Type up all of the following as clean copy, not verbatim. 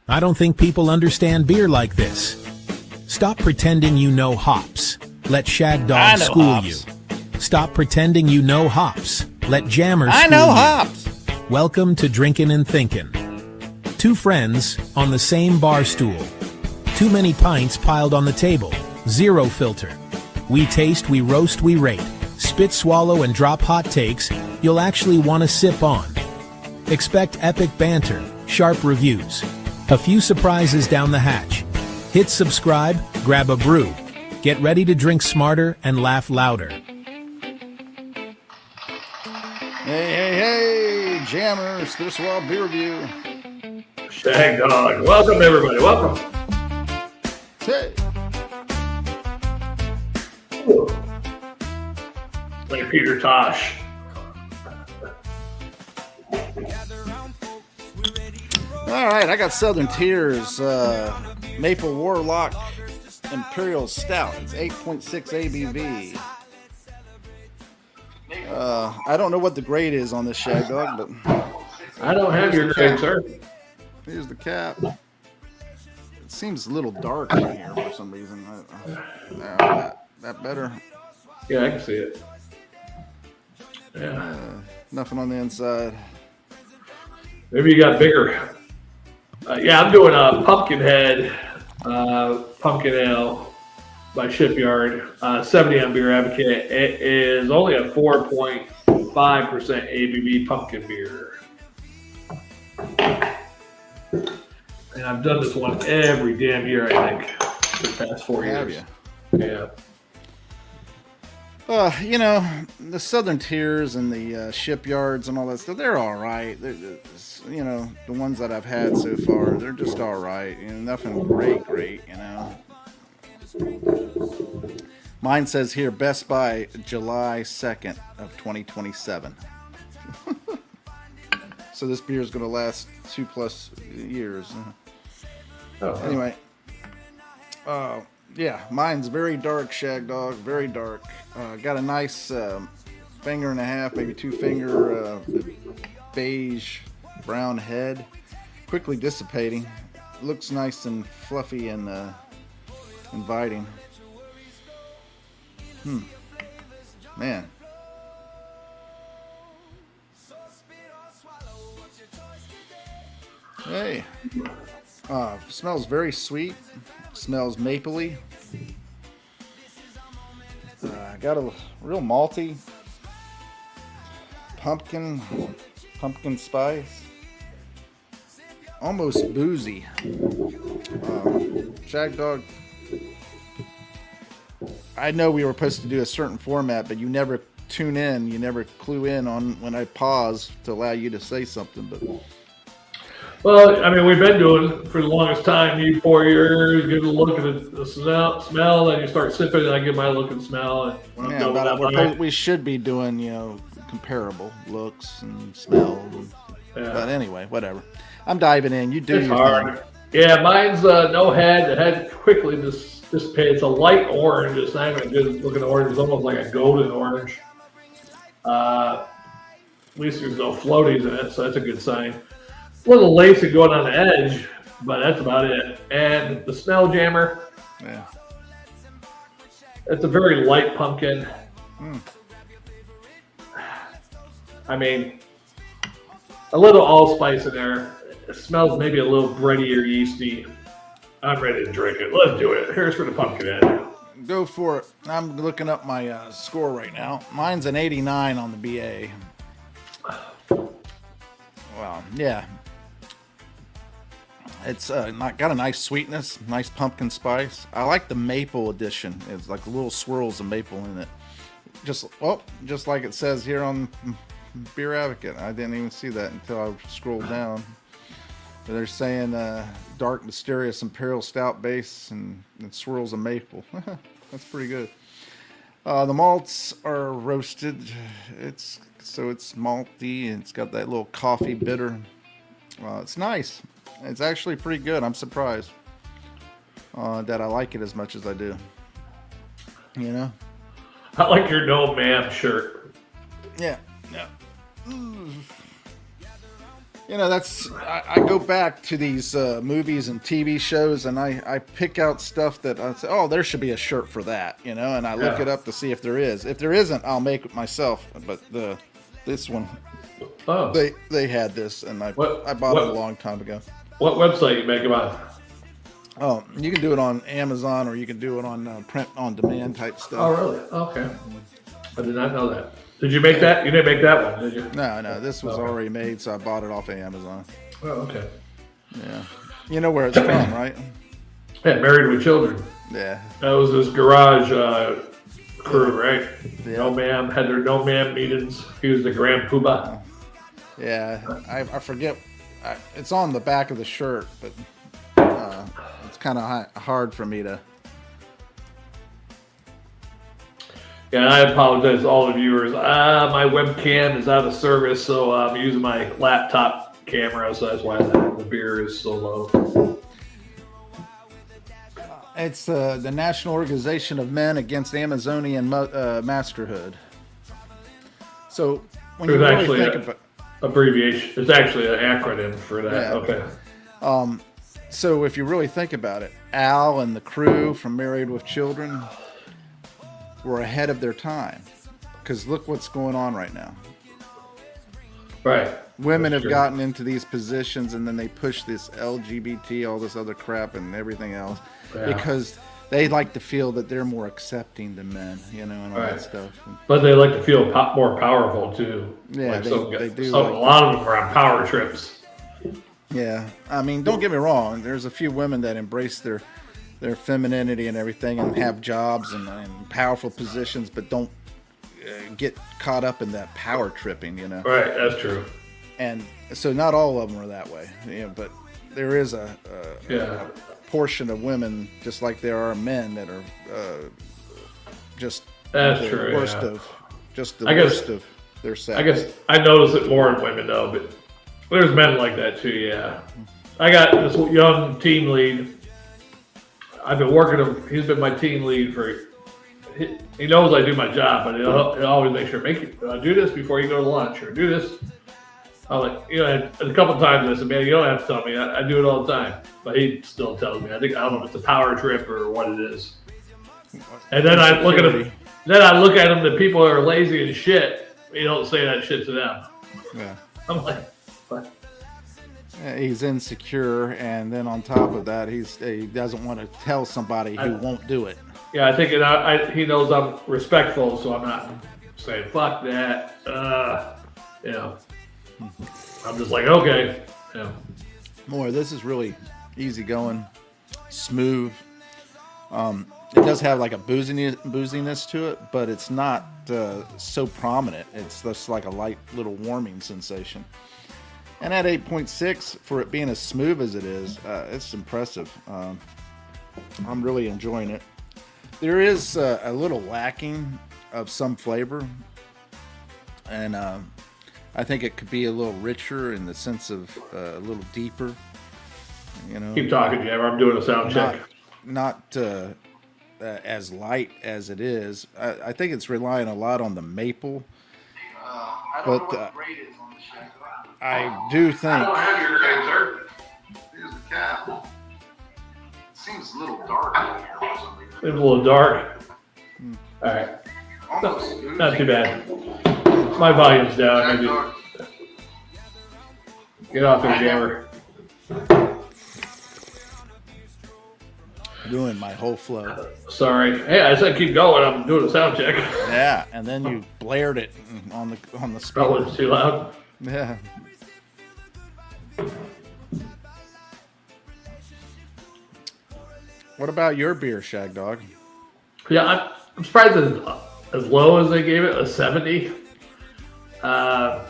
I don't think people understand beer like this. Stop pretending you know hops. Let Shag Dog school hops. you. Stop pretending you know hops. Let Jammer school I know you. hops. Welcome to Drinkin' and Thinkin'. Two friends on the same bar stool. Too many pints piled on the table. Zero filter. We taste, we roast, we rate. Spit, swallow, and drop hot takes you'll actually want to sip on. Expect epic banter, sharp reviews, a few surprises down the hatch. Hit subscribe, grab a brew. Get ready to drink smarter and laugh louder. Hey, Jammer, Spit Swallow Beer Review. Shag Dog. Welcome, everybody. Welcome. Hey. Ooh. Like Peter Tosh. All right, I got Southern Tears Maple Warlock Imperial Stout. It's 8.6 ABV. I don't know what the grade is on this Shag Dog, but I don't have your grade, sir. here's the cap. It seems a little dark in here for some reason. That better. Yeah, I can see it. Yeah. Nothing on the inside. Maybe you got bigger. Yeah, I'm doing a Pumpkinhead Pumpkin Ale by Shipyard. 70 on Beer Advocate. It is only a 4.5% ABV pumpkin beer. And I've done this one every damn year, I think, for the past 4 years. Have you? Yeah. The Southern Tiers and the Shipyards and all that stuff, they're all right. The ones that I've had so far, they're just all right. Nothing great, Mine says here, best by July 2nd of 2027. So this beer is going to last 2+ years. Anyway. Yeah, mine's very dark, Shag Dog, very dark. Got a nice finger and a half, maybe 2 finger beige brown head. Quickly dissipating. Looks nice and fluffy and inviting. Man. Hey. Smells very sweet. Smells mapley. Got a real malty pumpkin spice. Almost boozy. Shag Dog. I know we were supposed to do a certain format, but you never tune in. You never clue in on when I pause to allow you to say something. But Well, I mean, we've been doing for the longest time. You pour yours, give it a look at the smell, then you start sipping, and I give my look and smell. And we should be doing, comparable looks and smells. Yeah. But anyway, whatever. I'm diving in. You do it's your hard. thing. Yeah, mine's no head. The head quickly dissipates. It's a light orange. It's not even a good looking orange. It's almost like a golden orange. At least there's no floaties in it, so that's a good sign. A little lacy going on the edge, but that's about it. And the smell, Jammer. Yeah. It's a very light pumpkin. I mean, a little allspice in there. It smells maybe a little bready or yeasty. I'm ready to drink it. Let's do it. Here's for the Pumpkinhead. Go for it. I'm looking up my score right now. Mine's an 89 on the BA. Well, yeah. It's got a nice sweetness, nice pumpkin spice. I like the maple edition. It's like little swirls of maple in it. Just like it says here on Beer Advocate. I didn't even see that until I scrolled down. They're saying dark, mysterious Imperial Stout base and swirls of maple. That's pretty good. The malts are roasted. It's malty and it's got that little coffee bitter. It's nice. It's actually pretty good. I'm surprised that I like it as much as I do. I like your no ma'am shirt. Yeah. That's I go back to these movies and TV shows, and I pick out stuff that I say, oh, there should be a shirt for that, and I look it up to see if there is. If there isn't, I'll make it myself. But this one, they had this, and I bought it a long time ago. What website you make them on? Oh, you can do it on Amazon, or you can do it on print on demand type stuff. Oh, really? Okay. I did not know that. Did you make that? You didn't make that one, did you? No. This was already made, so I bought it off of Amazon. Oh, okay. Yeah. You know where it's from, right? Yeah, Married with Children. Yeah. That was his garage crew, right? Yeah. No ma'am, had their no ma'am meetings. He was the grand poobah. Yeah, I forget. It's on the back of the shirt, but it's kind of hard for me to. Yeah, I apologize to all the viewers. My webcam is out of service, so I'm using my laptop camera, so that's why the beer is so low. It's the National Organization of Men Against Amazonian Masterhood. So when you really think about abbreviation, it's actually an acronym for that. Yeah. Okay. So if you really think about it, Al and the crew from Married with Children were ahead of their time, because look what's going on right now. Right. Women have gotten into these positions, and then they push this LGBT, all this other crap and everything else, because they like to feel that they're more accepting than men, and all that stuff. But they like to feel more powerful too. Yeah, they do. A lot of them are on power trips. Yeah, I mean, don't get me wrong. There's a few women that embrace their femininity and everything, and have jobs and powerful positions, but don't get caught up in that power tripping, Right, that's true. And so not all of them are that way, but there is a portion of women, just like there are men, that are just that's the true. Worst of their sex. I guess I notice it more in women though, but there's men like that too. Yeah, I got this young team lead. I've been working him. He's been my team lead for. He knows I do my job, but he'll always make sure do this before you go to lunch, or do this. I'm like, a couple of times I said, man, you don't have to tell me. I do it all the time, but he still tells me. I don't know if it's a power trip or what it is. And then I look at him. Then I look at him. The people are lazy as shit. You don't say that shit to them. Yeah. I'm like, what? He's insecure, and then on top of that, he doesn't want to tell somebody who won't do it. Yeah, I think he knows I'm respectful, so I'm not saying fuck that. I'm just like, okay. Yeah. More, this is really easy going, smooth. It does have like a booziness to it, but it's not so prominent. It's just like a light little warming sensation. And at 8.6, for it being as smooth as it is, it's impressive. I'm really enjoying it. There is a little lacking of some flavor, and I think it could be a little richer in the sense of a little deeper. Keep talking, Jabber. I'm doing a sound check. Not as light as it is. I think it's relying a lot on the maple. I don't know what the grade is on the shack. I do think. I don't have your grade, sir. Here's the cap. It seems a little dark out here for some reason. It's a little dark. All right. Almost Not too bad. My volume's down. Maybe. Get off there, Jammer. Ruined my whole flow. Sorry. Hey, I said keep going. I'm doing a sound check. Yeah, and then you blared it on the Probably speaker. too loud. Yeah. What about your beer, Shag Dog? Yeah, I'm surprised as low as they gave it, a 70. Yeah,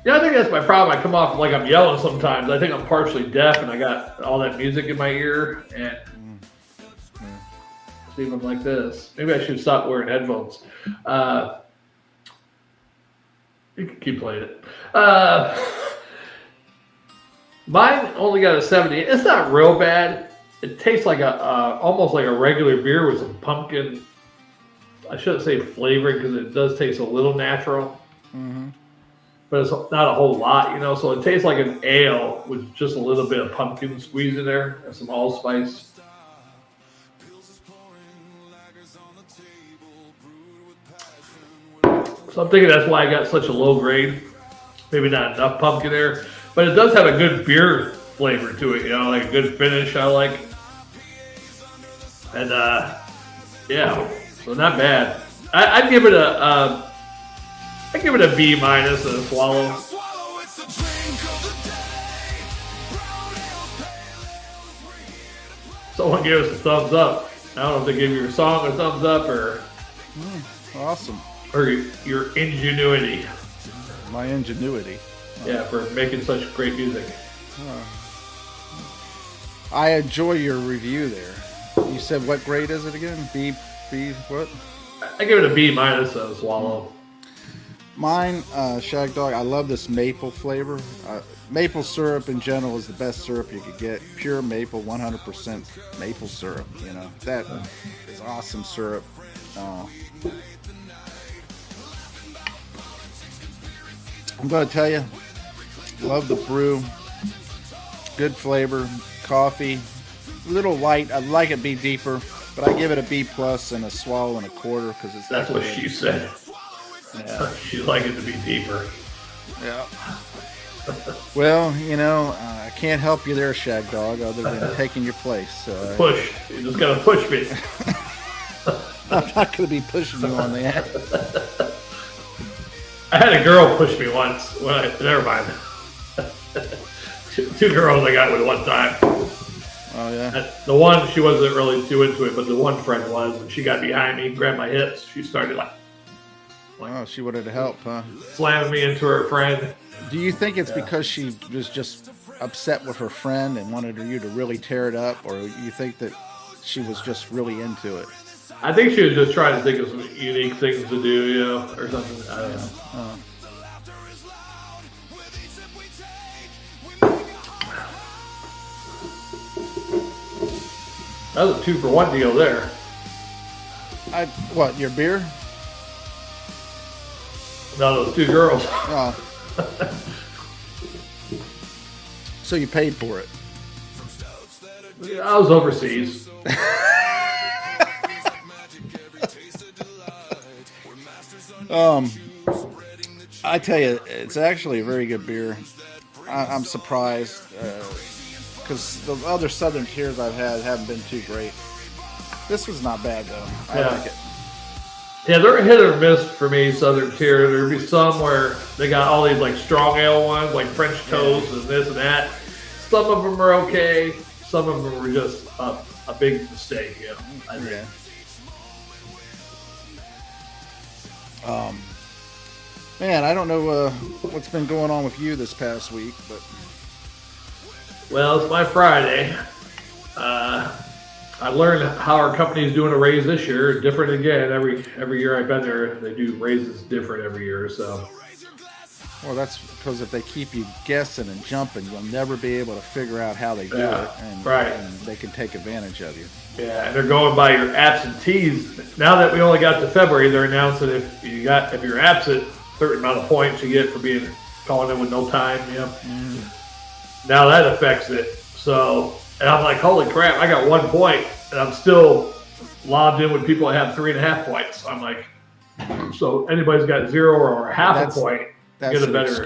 I think that's my problem. I come off like I'm yelling sometimes. I think I'm partially deaf, and I got all that music in my ear, and it's even like this. Maybe I should stop wearing headphones. You can keep playing it. Mine only got a 70. It's not real bad. It tastes like almost like a regular beer with some pumpkin. I shouldn't say flavoring because it does taste a little natural. but it's not a whole lot, So it tastes like an ale with just a little bit of pumpkin squeeze in there and some allspice. So I'm thinking that's why I got such a low grade. Maybe not enough pumpkin there, but it does have a good beer flavor to it, like a good finish. I like, and yeah, so not bad. I'd give it a B minus and a swallow. Someone gave us a thumbs up. I don't know if they gave your song a thumbs up or Awesome. or your ingenuity. My ingenuity. Yeah, for making such great music. I enjoy your review there. You said what grade is it again? B what? I give it a B minus a swallow. Mine, Shag Dog, I love this maple flavor. Maple syrup in general is the best syrup you could get. Pure maple, 100% maple syrup. That is awesome syrup. I'm going to tell you, love the brew. Good flavor. Coffee. A little light. I'd like it to be deeper, but I give it a B plus and a swallow and a quarter because it's That's what she said. Yeah. She'd like it to be deeper. Yeah. Well, I can't help you there, Shag Dog, other than taking your place. So push. You just got to push me. I'm not going to be pushing you on that. I had a girl push me once. Never mind. Two girls I got with one time. Oh, yeah? The one, she wasn't really too into it, but the one friend was. And she got behind me, grabbed my hips. She started Oh, she wanted to help, huh? slamming me into her friend. Do you think it's because she was just upset with her friend and wanted you to really tear it up, or you think that she was just really into it? I think she was just trying to think of some unique things to do, or something. I don't know. That was a 2-for-1 deal there. What, your beer? No, those two girls. Oh. So you paid for it? I was overseas. I tell you, it's actually a very good beer. I'm surprised because the other Southern Tiers I've had haven't been too great. This was not bad though. I like it. Yeah, they're hit or miss for me, Southern Tier. There'd be some where they got all these like strong ale ones, like French toast and this and that. Some of them are okay. Some of them were just a big mistake. I think. Yeah. Man, I don't know what's been going on with you this past week, but Well, it's my Friday. I learned how our company is doing a raise this year. Different again. Every year I've been there, they do raises different every year. So, well, that's because if they keep you guessing and jumping, you'll never be able to figure out how they do it, and they can take advantage of you. Yeah, and they're going by your absentees. Now that we only got to February, they're announcing if you're absent, certain amount of points you get for calling in with no time. Now that affects it. So, and I'm like, holy crap! I got 1 point, and I'm still lobbed in with people that have 3.5 points. I'm like, so anybody's got 0 or half a point. That's get a an better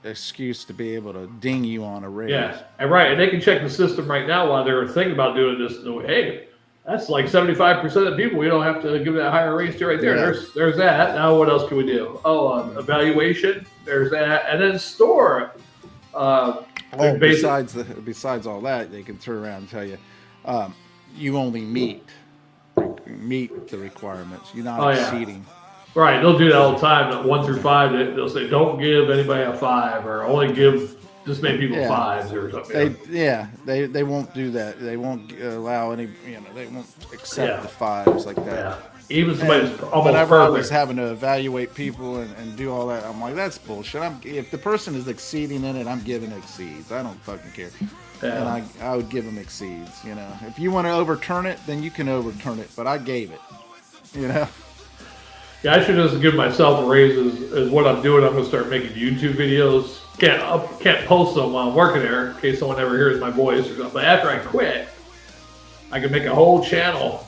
excuse to be able to ding you on a raise. Yeah, and and they can check the system right now while they're thinking about doing this. Hey, that's like 75% of people. We don't have to give that higher raise to right there. Yeah. There's that. Now what else can we do? Evaluation. There's that, and then store. Besides all that, they can turn around and tell you, you only meet the requirements. You're not exceeding. Right, they'll do that all the time. 1 through 5, they'll say, don't give anybody a 5, or only give this many people 5s or something. They won't do that. They won't allow any. They won't accept the 5s like that. Yeah. Even somebody's almost whenever perfect. I was having to evaluate people and do all that, I'm like, that's bullshit. If the person is exceeding in it, I'm giving exceeds. I don't fucking care. Yeah. And I would give them exceeds. If you want to overturn it, then you can overturn it. But I gave it. Yeah, I should just give myself a raise as what I'm doing. I'm gonna start making YouTube videos. Can't post them while I'm working there in case someone ever hears my voice or something. But after I quit, I can make a whole channel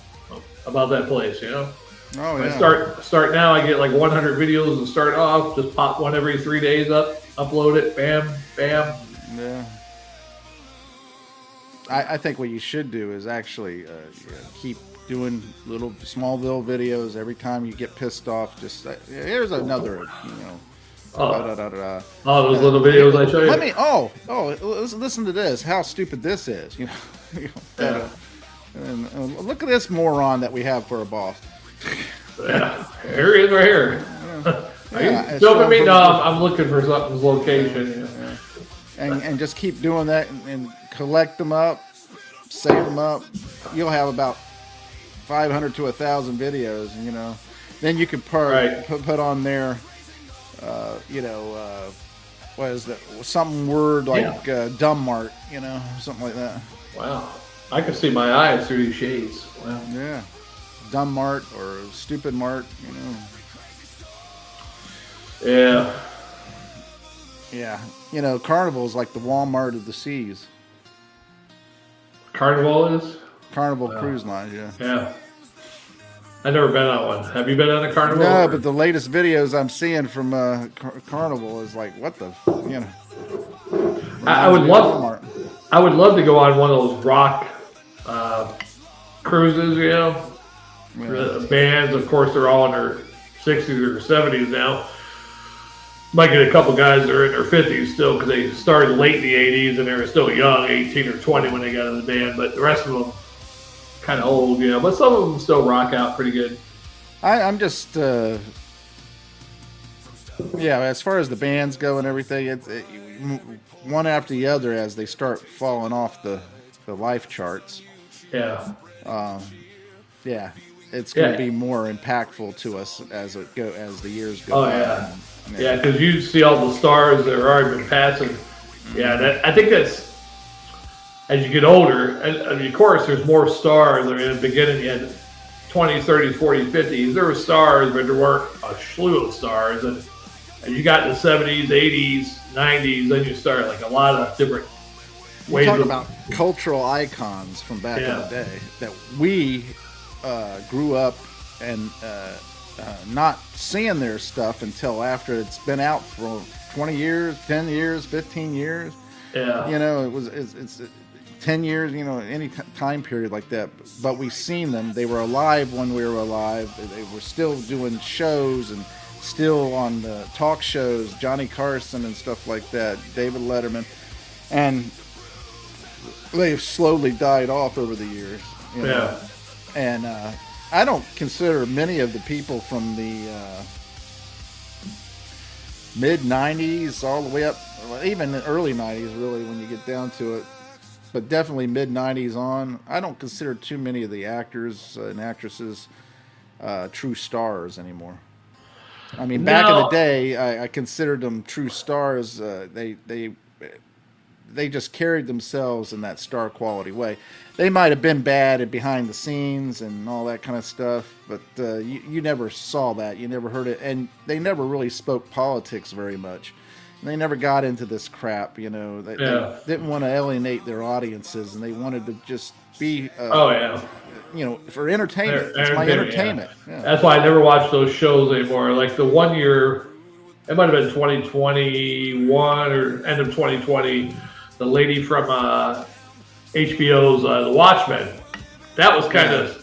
about that place. You know. Oh yeah. I start now. I get like 100 videos to start off. Just pop one every 3 days up, upload it, bam, bam. Yeah. I think what you should do is actually keep doing little Smallville videos every time you get pissed off. Just here's another, All those little videos I show you. Let me. Listen to this. How stupid this is. And look at this moron that we have for a boss. Yeah, here he is right here. Are you jumping me? No, I'm looking for something's location. And just keep doing that and collect them up, save them up. You'll have about 500 to 1,000 videos, Then you could put on there, what is that? Some word like dumb mart, something like that. Wow, I can see my eyes through these shades. Wow. Yeah, dumb mart or stupid mart, Yeah. Yeah, Carnival is like the Walmart of the seas. Carnival is? Carnival Cruise Line, yeah. Yeah. I've never been on one. Have you been on a Carnival? No, but the latest videos I'm seeing from Carnival is like, what the, I would love to go on one of those rock cruises, Yeah. The bands, of course, they're all in their 60s or 70s now. Might get a couple guys that are in their 50s still because they started late in the 80s and they were still young, 18 or 20 when they got in the band. But the rest of them kind of old, But some of them still rock out pretty good. I'm just, as far as the bands go and everything, it's one after the other as they start falling off the life charts. Yeah. It's going to be more impactful to us as the years go on. Oh, yeah. Yeah, because you see all the stars that are already been passing. Yeah, I think that's, as you get older, and of course, there's more stars. In the beginning, you had 20s, 30s, 40s, 50s. There were stars, but there weren't a slew of stars. And you got in the 70s, 80s, 90s, then you start like a lot of different ways. Talk about cultural icons from back in the day that we grew up and not seeing their stuff until after it's been out for 20 years, 10 years, 15 years. Yeah. It's 10 years, any time period like that. But we've seen them. They were alive when we were alive. They were still doing shows and still on the talk shows, Johnny Carson and stuff like that, David Letterman. And they've slowly died off over the years. Yeah. And I don't consider many of the people from the mid-90s all the way up, even the early 90s really when you get down to it, but definitely mid-90s on, I don't consider too many of the actors and actresses true stars anymore. I mean, back in the day, I considered them true stars. They just carried themselves in that star quality way. They might have been bad and behind the scenes and all that kind of stuff, but you never saw that. You never heard it. And they never really spoke politics very much. And they never got into this crap, They didn't want to alienate their audiences, and they wanted to just be, for entertainment. It's my entertainment. Yeah. That's why I never watch those shows anymore. Like the one year, it might have been 2021 or end of 2020, the lady from HBO's The Watchmen. That was kind of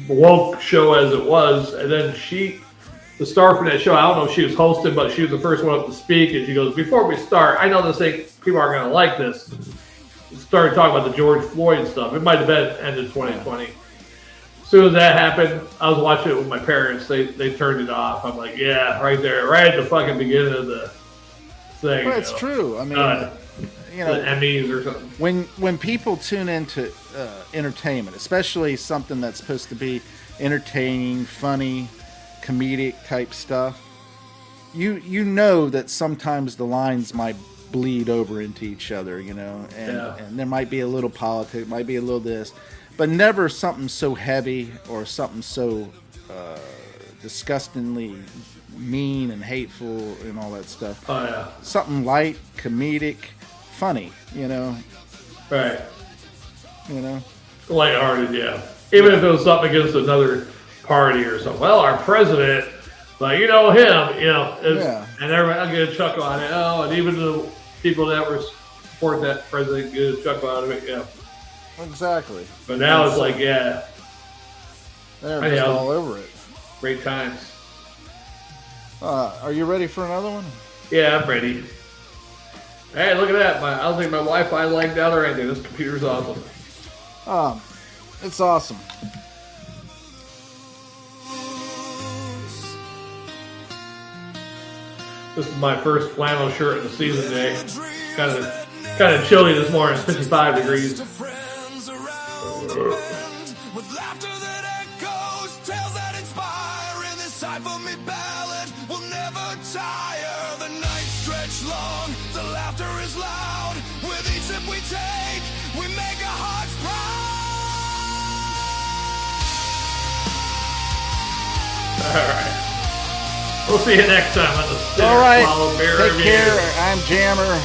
woke show as it was. And then the star for that show, I don't know if she was hosting, but she was the first one up to speak. And she goes, before we start, I know people aren't going to like this. Started talking about the George Floyd stuff. It might have been end of 2020. As soon as that happened, I was watching it with my parents. They turned it off. I'm like, yeah, right there, right at the fucking beginning of the thing. Well, it's true. I mean, the Emmys or something. When people tune into entertainment, especially something that's supposed to be entertaining, funny, comedic type stuff, you know that sometimes the lines might bleed over into each other, and there might be a little politics, might be a little this, but never something so heavy or something so disgustingly mean and hateful and all that stuff. Oh yeah. Something light, comedic, funny, you know. Right. You know. Lighthearted, yeah. Even if it was something against another party or something. Well, our president, like, you know him, you know, and everybody, I'll get a chuckle on it. Oh, and even the people that were support that president get a chuckle out of it, yeah. Exactly. But now it's like, yeah. They're just all over it. Great times. Are you ready for another one? Yeah, I'm ready. Hey, look at that. I don't think my Wi-Fi lagged out or anything. This computer's awesome. It's awesome. This is my first flannel shirt of the season day. Kind of chilly this morning. It's 55 degrees. With laughter that echoes, tales that inspire, in this time for me ballad will never tire. The nights stretch long, the laughter is loud. With each sip we take, we make our hearts proud. All right. We'll see you next time on the Spinner All right. Swallow Beer Take Review. care. I'm Jammer.